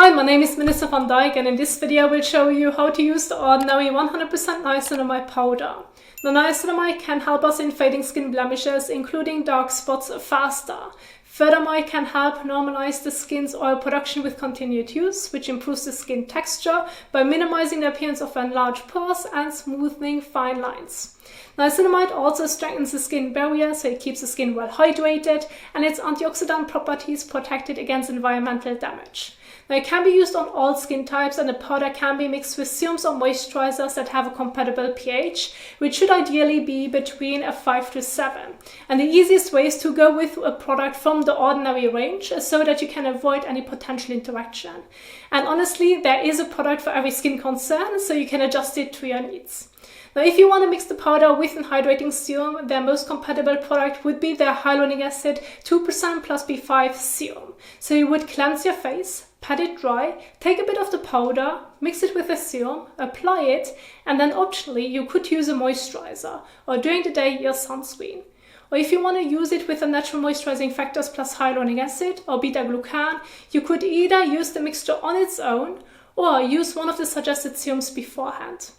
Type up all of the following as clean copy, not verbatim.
Hi, my name is Melissa van Dijk, and in this video I will show you how to use the ordinary 100% niacinamide powder. The niacinamide can help us in fading skin blemishes, including dark spots, faster. Furthermore, it can help normalize the skin's oil production with continued use, which improves the skin texture by minimizing the appearance of enlarged pores and smoothing fine lines. Niacinamide also strengthens the skin barrier, so it keeps the skin well hydrated, and its antioxidant properties protect it against environmental damage. Now, it can be used on all skin types, and the powder can be mixed with serums or moisturizers that have a compatible pH, which should ideally be between a 5 to 7. And the easiest way is to go with a product from the ordinary range so that you can avoid any potential interaction. And honestly, there is a product for every skin concern, so you can adjust it to your needs. Now, if you want to mix the powder with an hydrating serum, their most compatible product would be their hyaluronic acid 2% plus B5 serum. So you would cleanse your face, pat it dry, take a bit of the powder, mix it with the serum, apply it, and then optionally you could use a moisturizer, or during the day your sunscreen. Or if you want to use it with the natural moisturizing factors plus hyaluronic acid or beta-glucan, you could either use the mixture on its own or use one of the suggested serums beforehand.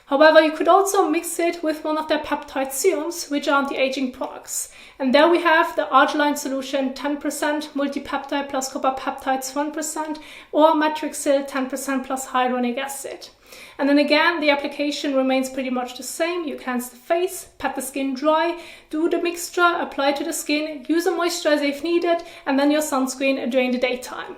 However, you could also mix it with one of their peptide serums, which are anti-aging products. And there we have the Arginine solution 10%, multipeptide plus copper peptides 1%, or Matrixyl 10% plus hyaluronic acid. And then again, the application remains pretty much the same. You cleanse the face, pat the skin dry, do the mixture, apply to the skin, use a moisturizer if needed, and then your sunscreen during the daytime.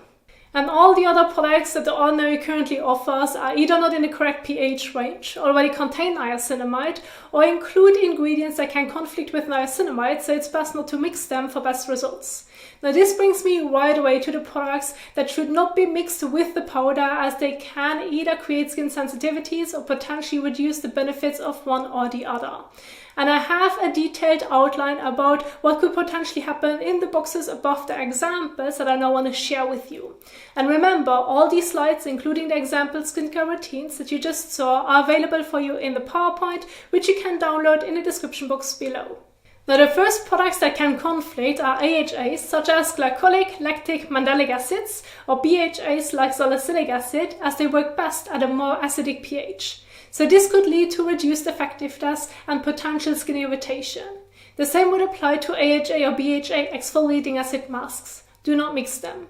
And all the other products that The Ordinary currently offers are either not in the correct pH range, already contain niacinamide, or include ingredients that can conflict with niacinamide, so it's best not to mix them for best results. Now, this brings me right away to the products that should not be mixed with the powder, as they can either create skin sensitivities or potentially reduce the benefits of one or the other. And I have a detailed outline about what could potentially happen in the boxes above the examples that I now want to share with you. And remember, all these slides, including the example skincare routines that you just saw, are available for you in the PowerPoint, which you can download in the description box below. Now, the first products that can conflict are AHAs such as glycolic, lactic, mandelic acids, or BHAs like salicylic acid, as they work best at a more acidic pH. So this could lead to reduced effectiveness and potential skin irritation. The same would apply to AHA or BHA exfoliating acid masks. Do not mix them.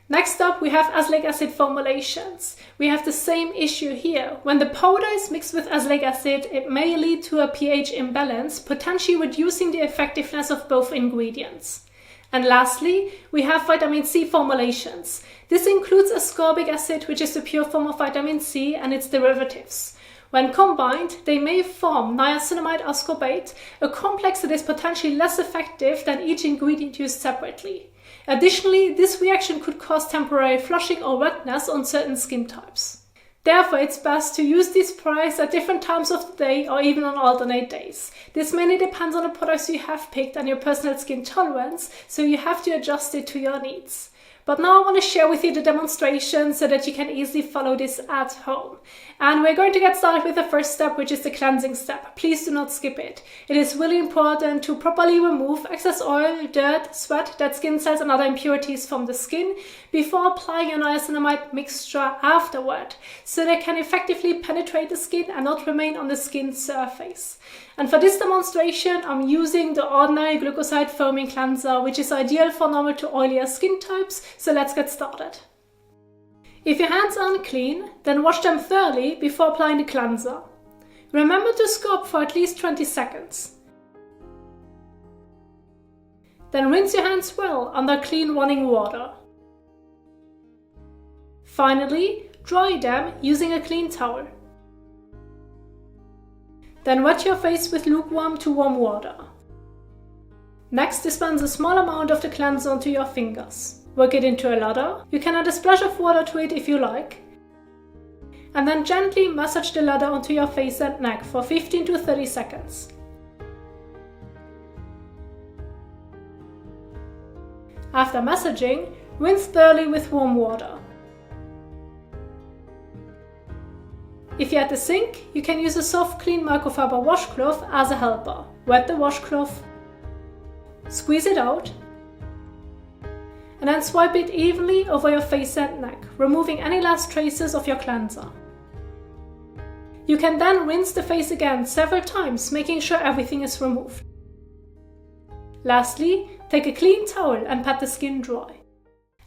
Next up, we have azelaic acid formulations. We have the same issue here. When the powder is mixed with azelaic acid, it may lead to a pH imbalance, potentially reducing the effectiveness of both ingredients. And lastly, we have vitamin C formulations. This includes ascorbic acid, which is the pure form of vitamin C, and its derivatives. When combined, they may form niacinamide ascorbate, a complex that is potentially less effective than each ingredient used separately. Additionally, this reaction could cause temporary flushing or redness on certain skin types. Therefore, it's best to use these products at different times of the day or even on alternate days. This mainly depends on the products you have picked and your personal skin tolerance, so you have to adjust it to your needs. But now I want to share with you the demonstration so that you can easily follow this at home. And we're going to get started with the first step, which is the cleansing step. Please do not skip it. It is really important to properly remove excess oil, dirt, sweat, dead skin cells and other impurities from the skin before applying your niacinamide mixture afterward, so they can effectively penetrate the skin and not remain on the skin surface. And for this demonstration, I'm using the Ordinary Glucoside Foaming Cleanser, which is ideal for normal to oilier skin types, so let's get started. If your hands are unclean, then wash them thoroughly before applying the cleanser. Remember to scrub for at least 20 seconds. Then rinse your hands well under clean running water. Finally, dry them using a clean towel. Then wet your face with lukewarm to warm water. Next, dispense a small amount of the cleanser onto your fingers. Work it into a lather. You can add a splash of water to it if you like. And then gently massage the lather onto your face and neck for 15 to 30 seconds. After massaging, rinse thoroughly with warm water. If you're at the sink, you can use a soft, clean microfiber washcloth as a helper. Wet the washcloth, squeeze it out, and then swipe it evenly over your face and neck, removing any last traces of your cleanser. You can then rinse the face again several times, making sure everything is removed. Lastly, take a clean towel and pat the skin dry.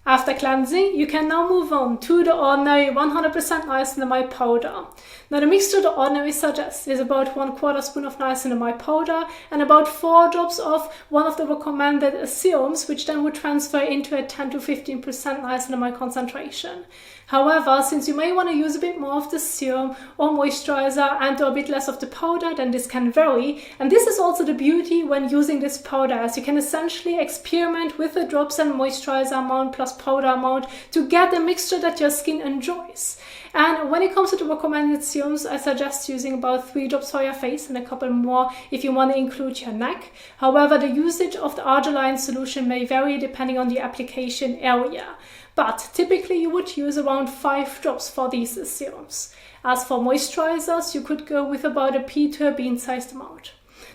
After cleansing, you can now move on to the ordinary 100% niacinamide powder. Now the mixture The Ordinary suggests is about 1/4 spoon of niacinamide powder and about 4 drops of one of the recommended serums, which then would transfer into a 10 to 15% niacinamide concentration. However, since you may want to use a bit more of the serum or moisturizer and do a bit less of the powder, then this can vary. And this is also the beauty when using this powder, as you can essentially experiment with the drops and moisturizer amount plus powder amount to get a mixture that your skin enjoys. And when it comes to the recommended serums, I suggest using about 3 drops for your face and a couple more if you want to include your neck. However, the usage of the argiline solution may vary depending on the application area. But typically you would use around 5 drops for these serums. As for moisturizers, you could go with about a pea to a bean-sized amount.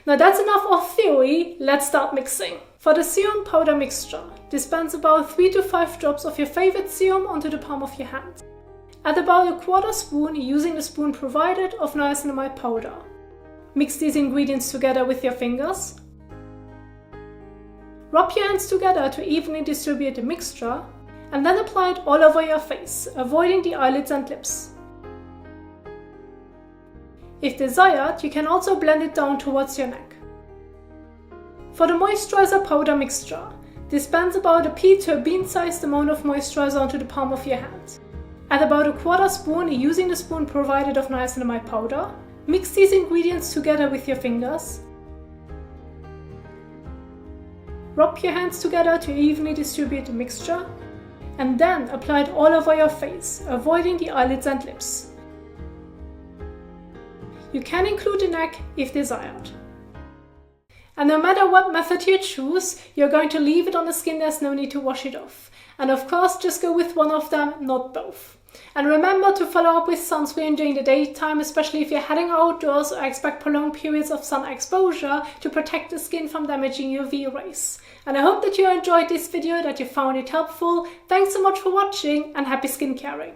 Now that's enough of theory, let's start mixing. For the serum powder mixture, dispense about 3 to 5 drops of your favorite serum onto the palm of your hand. Add about 1/4 spoon, using the spoon provided, of niacinamide powder. Mix these ingredients together with your fingers. Rub your hands together to evenly distribute the mixture, and then apply it all over your face, avoiding the eyelids and lips. If desired, you can also blend it down towards your neck. For the moisturizer powder mixture, dispense about a pea to a bean-sized amount of moisturizer onto the palm of your hand. Add about 1/4 spoon, using the spoon provided, of niacinamide powder. Mix these ingredients together with your fingers. Rub your hands together to evenly distribute the mixture, and then apply it all over your face, avoiding the eyelids and lips. You can include the neck if desired. And no matter what method you choose, you're going to leave it on the skin, there's no need to wash it off. And of course, just go with one of them, not both. And remember to follow up with sunscreen during the daytime, especially if you're heading outdoors or expect prolonged periods of sun exposure, to protect the skin from damaging UV rays. And I hope that you enjoyed this video, that you found it helpful. Thanks so much for watching, and happy skincaring!